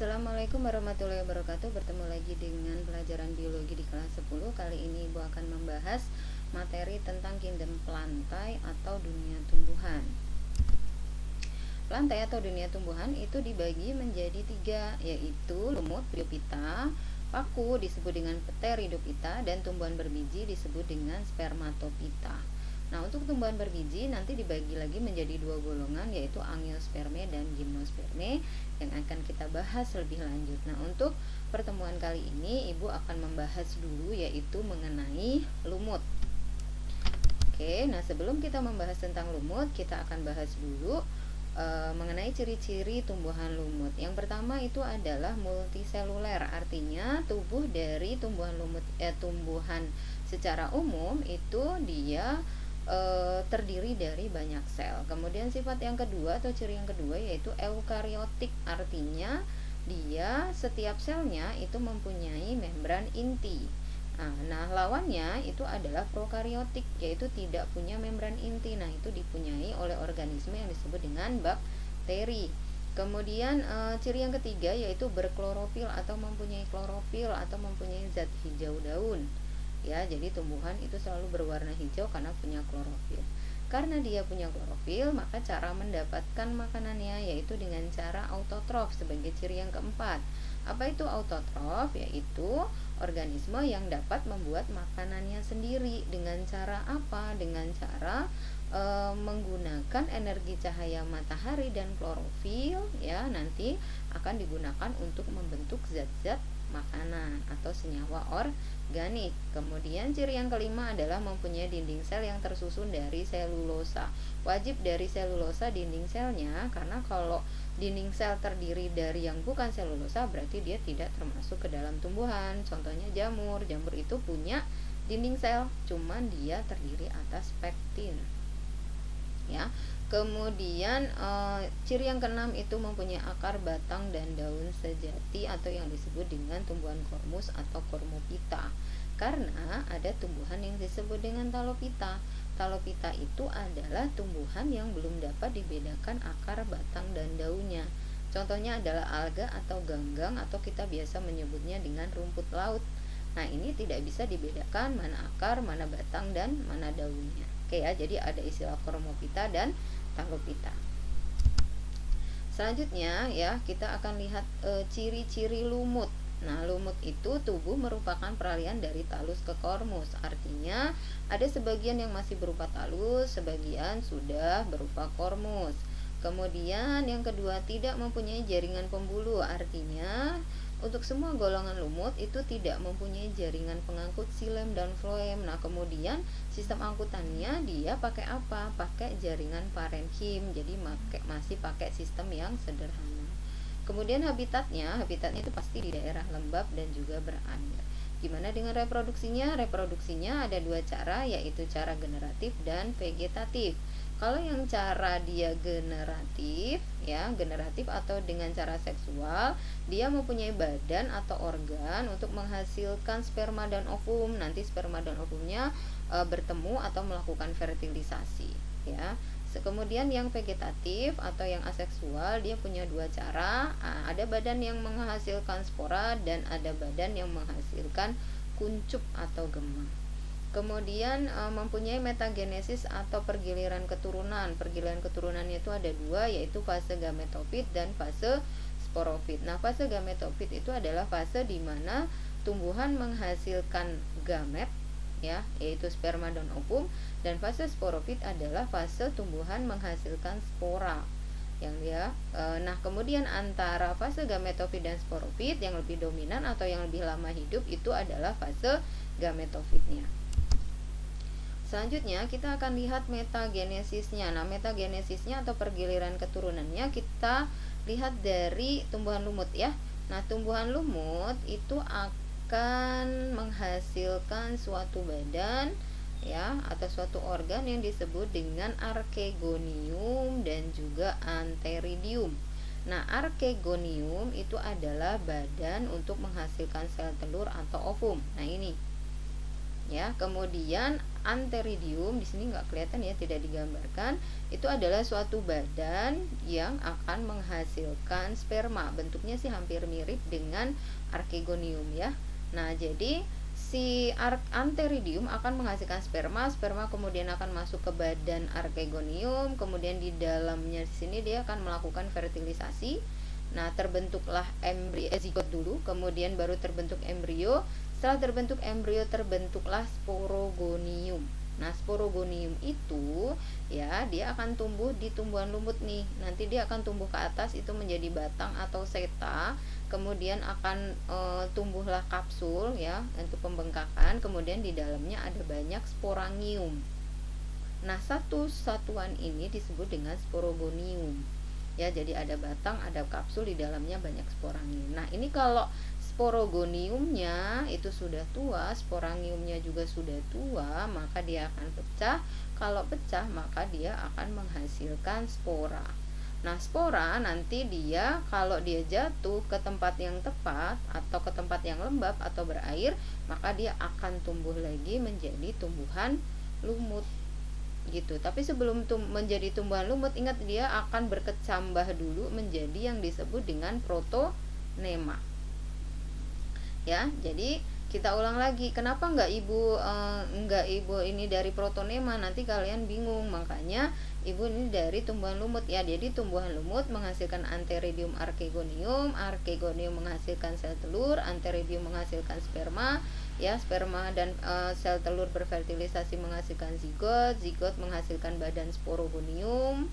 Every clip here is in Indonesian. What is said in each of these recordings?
Assalamualaikum warahmatullahi wabarakatuh. Bertemu lagi dengan pelajaran biologi di kelas 10. Kali ini Ibu akan membahas materi tentang kingdom plantae atau dunia tumbuhan. Plantae atau dunia tumbuhan itu dibagi menjadi 3, yaitu lumut, Bryophyta, paku disebut dengan Pteridophyta, dan tumbuhan berbiji disebut dengan Spermatophyta. Nah, untuk tumbuhan berbiji nanti dibagi lagi menjadi 2 golongan, yaitu Angiospermae dan Gymnospermae, yang akan kita bahas lebih lanjut. Nah, untuk pertemuan kali ini Ibu akan membahas dulu yaitu mengenai lumut. Oke, nah sebelum kita membahas tentang lumut, kita akan bahas dulu mengenai ciri-ciri tumbuhan lumut. Yang pertama itu adalah multiseluler, artinya tubuh dari tumbuhan lumut tumbuhan secara umum itu dia terdiri dari banyak sel. Kemudian sifat yang kedua atau ciri yang kedua yaitu eukariotik, artinya dia setiap selnya itu mempunyai membran inti. Nah, lawannya itu adalah prokariotik, yaitu tidak punya membran inti. Nah, itu dipunyai oleh organisme yang disebut dengan bakteri. Kemudian ciri yang ketiga yaitu berklorofil atau mempunyai klorofil atau mempunyai zat hijau daun. Ya, jadi tumbuhan itu selalu berwarna hijau karena punya klorofil. Karena dia punya klorofil, maka cara mendapatkan makanannya yaitu dengan cara autotrof sebagai ciri yang keempat. Apa itu autotrof? Yaitu organisme yang dapat membuat makanannya sendiri. Dengan cara apa? Dengan cara menggunakan energi cahaya matahari dan klorofil, ya, nanti akan digunakan untuk membentuk zat-zat makanan atau senyawa organik. Kemudian ciri yang kelima adalah mempunyai dinding sel yang tersusun dari selulosa. Wajib dari selulosa dinding selnya, karena kalau dinding sel terdiri dari yang bukan selulosa berarti dia tidak termasuk ke dalam tumbuhan. Contohnya jamur. Jamur itu punya dinding sel, cuman dia terdiri atas pektin. Ya. Kemudian ciri yang keenam itu mempunyai akar, batang, dan daun sejati atau yang disebut dengan tumbuhan kormus atau Cormophyta. Karena ada tumbuhan yang disebut dengan Talophyta. Talophyta itu adalah tumbuhan yang belum dapat dibedakan akar, batang, dan daunnya. Contohnya adalah alga atau ganggang, atau kita biasa menyebutnya dengan rumput laut. Nah, ini tidak bisa dibedakan mana akar, mana batang, dan mana daunnya. Oke ya, jadi ada istilah Cormophyta dan Talophyta. Selanjutnya ya, kita akan lihat ciri-ciri lumut. Nah, lumut itu tubuh merupakan peralihan dari talus ke kormus. Artinya ada sebagian yang masih berupa talus, sebagian sudah berupa kormus. Kemudian yang kedua, tidak mempunyai jaringan pembuluh. Artinya untuk semua golongan lumut itu tidak mempunyai jaringan pengangkut xilem dan floem. Nah, kemudian sistem angkutannya dia pakai apa? Pakai jaringan parenkim. Jadi masih pakai sistem yang sederhana. Kemudian habitatnya itu pasti di daerah lembab dan juga berair. Gimana dengan reproduksinya? Reproduksinya ada 2 cara, yaitu cara generatif dan vegetatif. Kalau yang cara dia generatif, ya, generatif atau dengan cara seksual, dia mempunyai badan atau organ untuk menghasilkan sperma dan ovum. Nanti sperma dan ovumnya bertemu atau melakukan fertilisasi, ya. Kemudian yang vegetatif atau yang aseksual, dia punya 2 cara. Ada badan yang menghasilkan spora dan ada badan yang menghasilkan kuncup atau gemah. Kemudian mempunyai metagenesis atau pergiliran keturunan. Pergiliran keturunannya itu ada 2, yaitu fase gametofit dan fase sporofit. Nah, fase gametofit itu adalah fase di mana tumbuhan menghasilkan gamet, ya, yaitu sperma dan ovum, dan fase sporofit adalah fase tumbuhan menghasilkan spora. Nah, kemudian antara fase gametofit dan sporofit yang lebih dominan atau yang lebih lama hidup itu adalah fase gametofitnya. Selanjutnya kita akan lihat metagenesisnya. Nah, metagenesisnya atau pergiliran keturunannya kita lihat dari tumbuhan lumut, ya. Nah, tumbuhan lumut itu akan menghasilkan suatu badan, ya, atau suatu organ yang disebut dengan archegonium dan juga antheridium. Nah, archegonium itu adalah badan untuk menghasilkan sel telur atau ovum. Nah, ini ya. Kemudian antheridium di sini nggak kelihatan ya, tidak digambarkan. Itu adalah suatu badan yang akan menghasilkan sperma. Bentuknya sih hampir mirip dengan archegonium ya. Nah, jadi si antheridium akan menghasilkan sperma, sperma kemudian akan masuk ke badan archegonium, kemudian di dalamnya di sini dia akan melakukan fertilisasi. Nah, terbentuklah zigot dulu, kemudian baru terbentuk embrio. Setelah terbentuk embrio, terbentuklah sporogonium. Nah, sporogonium itu ya, dia akan tumbuh di tumbuhan lumut nih. Nanti dia akan tumbuh ke atas itu menjadi batang atau seta. Kemudian akan tumbuhlah kapsul ya untuk pembengkakan. Kemudian di dalamnya ada banyak sporangium. Nah, satu satuan ini disebut dengan sporogonium. Ya, jadi ada batang, ada kapsul, di dalamnya banyak sporangium. Nah, ini kalau sporogoniumnya itu sudah tua, sporangiumnya juga sudah tua, maka dia akan pecah. Kalau pecah, maka dia akan menghasilkan spora. Nah, spora nanti dia kalau dia jatuh ke tempat yang tepat atau ke tempat yang lembab atau berair, maka dia akan tumbuh lagi menjadi tumbuhan lumut gitu. Tapi sebelum menjadi tumbuhan lumut, ingat dia akan berkecambah dulu menjadi yang disebut dengan protonema. Ya, jadi kita ulang lagi, kenapa enggak ibu ini dari protonema, nanti kalian bingung. Makanya ibu ini dari tumbuhan lumut ya. Jadi tumbuhan lumut menghasilkan antheridium archegonium, archegonium menghasilkan sel telur, antheridium menghasilkan sperma ya, sperma dan sel telur berfertilisasi menghasilkan zigot, zigot menghasilkan badan sporogonium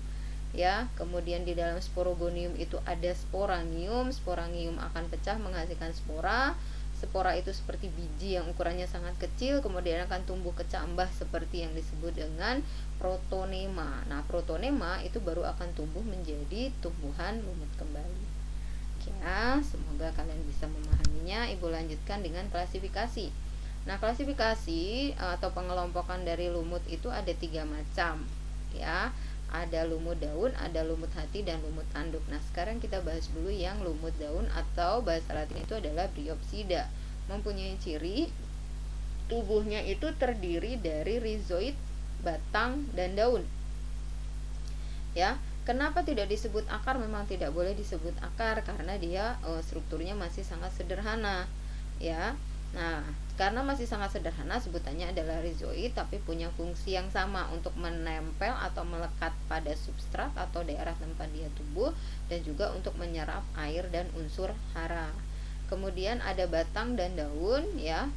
ya. Kemudian di dalam sporogonium itu ada sporangium, sporangium akan pecah menghasilkan spora. Spora itu seperti biji yang ukurannya sangat kecil, kemudian akan tumbuh kecambah seperti yang disebut dengan protonema. Nah, protonema itu baru akan tumbuh menjadi tumbuhan lumut kembali. Ya, semoga kalian bisa memahaminya. Ibu lanjutkan dengan klasifikasi. Nah, klasifikasi atau pengelompokan dari lumut itu ada 3 macam ya. Ada lumut daun, ada lumut hati, dan lumut tanduk. Nah, sekarang kita bahas dulu yang lumut daun atau bahasa Latin itu adalah Bryopsida. Mempunyai ciri tubuhnya itu terdiri dari rizoid, batang, dan daun. Ya, kenapa tidak disebut akar? Memang tidak boleh disebut akar karena dia strukturnya masih sangat sederhana. Ya. Nah, karena masih sangat sederhana, sebutannya adalah rizoid, tapi punya fungsi yang sama untuk menempel atau melekat pada substrat atau daerah tempat dia tumbuh, dan juga untuk menyerap air dan unsur hara. Kemudian ada batang dan daun ya.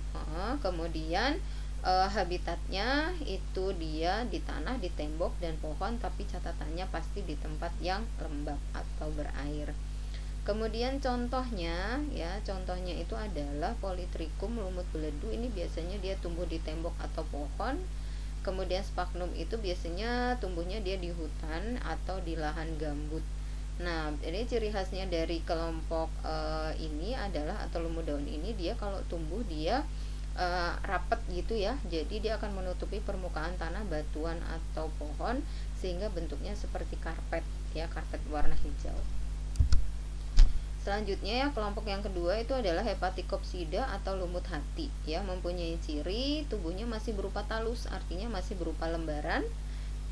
Kemudian habitatnya itu dia di tanah, di tembok, dan pohon, tapi catatannya pasti di tempat yang lembab atau berair. Kemudian contohnya ya, contohnya itu adalah Polytrichum lumut beledu. Ini biasanya dia tumbuh di tembok atau pohon. Kemudian Sphagnum itu biasanya tumbuhnya dia di hutan atau di lahan gambut. Nah, ini ciri khasnya dari kelompok ini adalah, atau lumut daun ini, dia kalau tumbuh dia rapat gitu ya. Jadi dia akan menutupi permukaan tanah, batuan atau pohon, sehingga bentuknya seperti karpet ya, karpet warna hijau. Selanjutnya ya, kelompok yang kedua itu adalah Hepaticopsida atau lumut hati ya. Mempunyai ciri tubuhnya masih berupa talus, artinya masih berupa lembaran.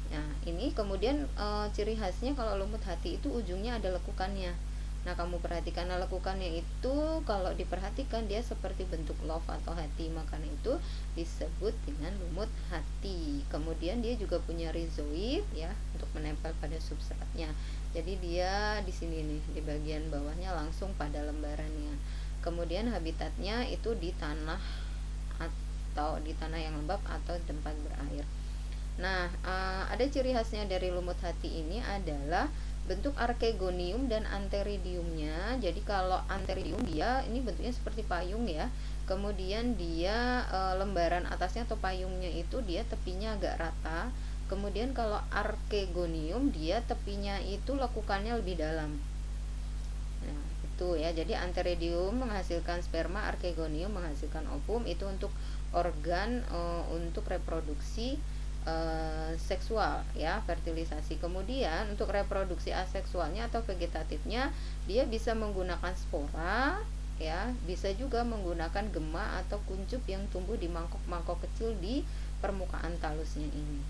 Nah, ini kemudian ciri khasnya kalau lumut hati itu ujungnya ada lekukannya. Nah, kamu perhatikan lekukannya itu, kalau diperhatikan dia seperti bentuk love atau hati, makanya itu disebut dengan lumut hati. Kemudian dia juga punya rizoid ya untuk menempel pada substratnya. Jadi dia di sini nih, di bagian bawahnya langsung pada lembarannya. Kemudian habitatnya itu di tanah atau di tanah yang lembab atau tempat berair. Nah, ada ciri khasnya dari lumut hati ini adalah bentuk archegonium dan antheridiumnya. Jadi kalau antheridium dia ini bentuknya seperti payung ya. Kemudian dia lembaran atasnya atau payungnya itu dia tepinya agak rata. Kemudian kalau archegonium dia tepinya itu lekukannya lebih dalam. Nah, itu ya. Jadi antheridium menghasilkan sperma, archegonium menghasilkan ovum, itu untuk organ untuk reproduksi seksual ya, fertilisasi. Kemudian untuk reproduksi aseksualnya atau vegetatifnya dia bisa menggunakan spora ya. Bisa juga menggunakan gema atau kuncup yang tumbuh di mangkok-mangkok kecil di permukaan talusnya ini.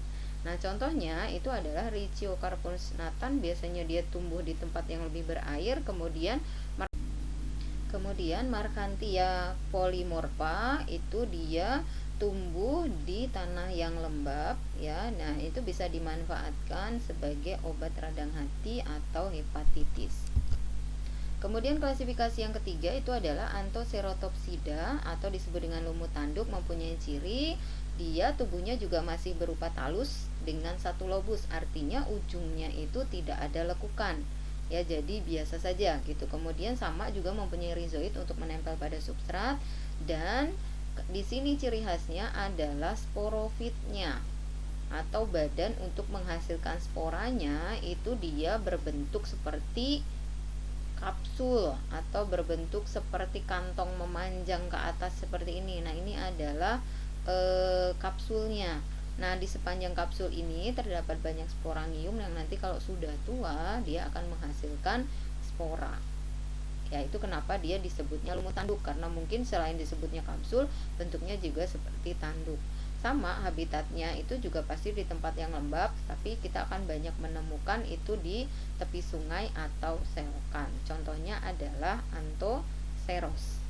Nah, contohnya itu adalah Riciocarpus natan, biasanya dia tumbuh di tempat yang lebih berair. Kemudian Markhantia polymorpha itu dia tumbuh di tanah yang lembab ya. Nah, itu bisa dimanfaatkan sebagai obat radang hati atau hepatitis. Kemudian klasifikasi yang ketiga itu adalah Anthocerotopsida atau disebut dengan lumut tanduk, mempunyai ciri dia tubuhnya juga masih berupa talus dengan satu lobus, artinya ujungnya itu tidak ada lekukan. Ya, jadi biasa saja gitu. Kemudian sama juga mempunyai rizoid untuk menempel pada substrat, dan di sini ciri khasnya adalah sporofitnya atau badan untuk menghasilkan sporanya itu dia berbentuk seperti kapsul atau berbentuk seperti kantong memanjang ke atas seperti ini. Nah, ini adalah kapsulnya. Nah, di sepanjang kapsul ini terdapat banyak sporangium yang nanti kalau sudah tua dia akan menghasilkan spora. Ya, itu kenapa dia disebutnya lumut tanduk, karena mungkin selain disebutnya kapsul, bentuknya juga seperti tanduk. Sama habitatnya itu juga pasti di tempat yang lembab, tapi kita akan banyak menemukan itu di tepi sungai atau selokan. Contohnya adalah Anthoceros.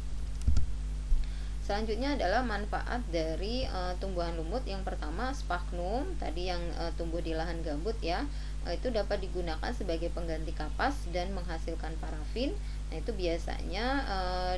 Selanjutnya adalah manfaat dari tumbuhan lumut. Yang pertama sphagnum, tadi yang tumbuh di lahan gambut ya, itu dapat digunakan sebagai pengganti kapas dan menghasilkan parafin. Nah, itu biasanya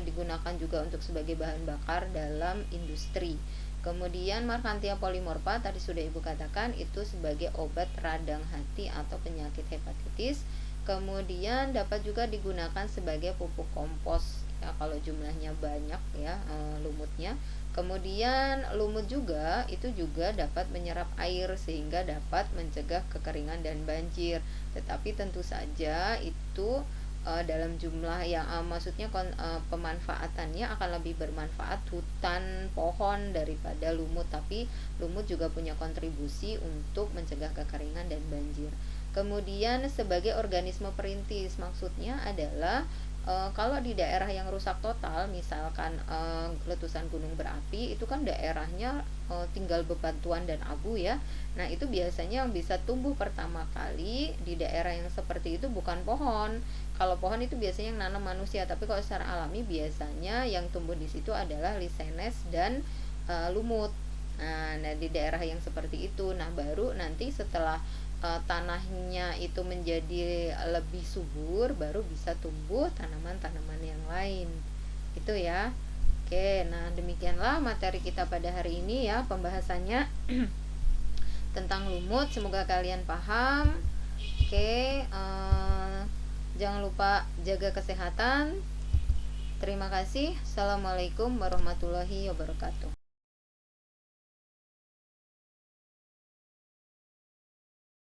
digunakan juga untuk sebagai bahan bakar dalam industri. Kemudian Markhantia polymorpha tadi sudah Ibu katakan itu sebagai obat radang hati atau penyakit hepatitis. Kemudian dapat juga digunakan sebagai pupuk kompos ya kalau jumlahnya banyak ya lumutnya. Kemudian lumut juga itu juga dapat menyerap air sehingga dapat mencegah kekeringan dan banjir. Tetapi tentu saja itu dalam jumlah yang maksudnya pemanfaatannya akan lebih bermanfaat hutan pohon daripada lumut, tapi lumut juga punya kontribusi untuk mencegah kekeringan dan banjir. Kemudian sebagai organisme perintis, maksudnya adalah kalau di daerah yang rusak total, misalkan letusan gunung berapi, itu kan daerahnya tinggal bebatuan dan abu ya. Nah, itu biasanya yang bisa tumbuh pertama kali di daerah yang seperti itu bukan pohon. Kalau pohon itu biasanya yang nanam manusia, tapi kalau secara alami biasanya yang tumbuh di situ adalah lisenes dan lumut. Nah, di daerah yang seperti itu, nah baru nanti setelah tanahnya itu menjadi lebih subur, baru bisa tumbuh tanaman-tanaman yang lain. Itu ya. Oke, nah demikianlah materi kita pada hari ini ya, pembahasannya tentang lumut. Semoga kalian paham. Oke, jangan lupa jaga kesehatan. Terima kasih. Assalamualaikum warahmatullahi wabarakatuh.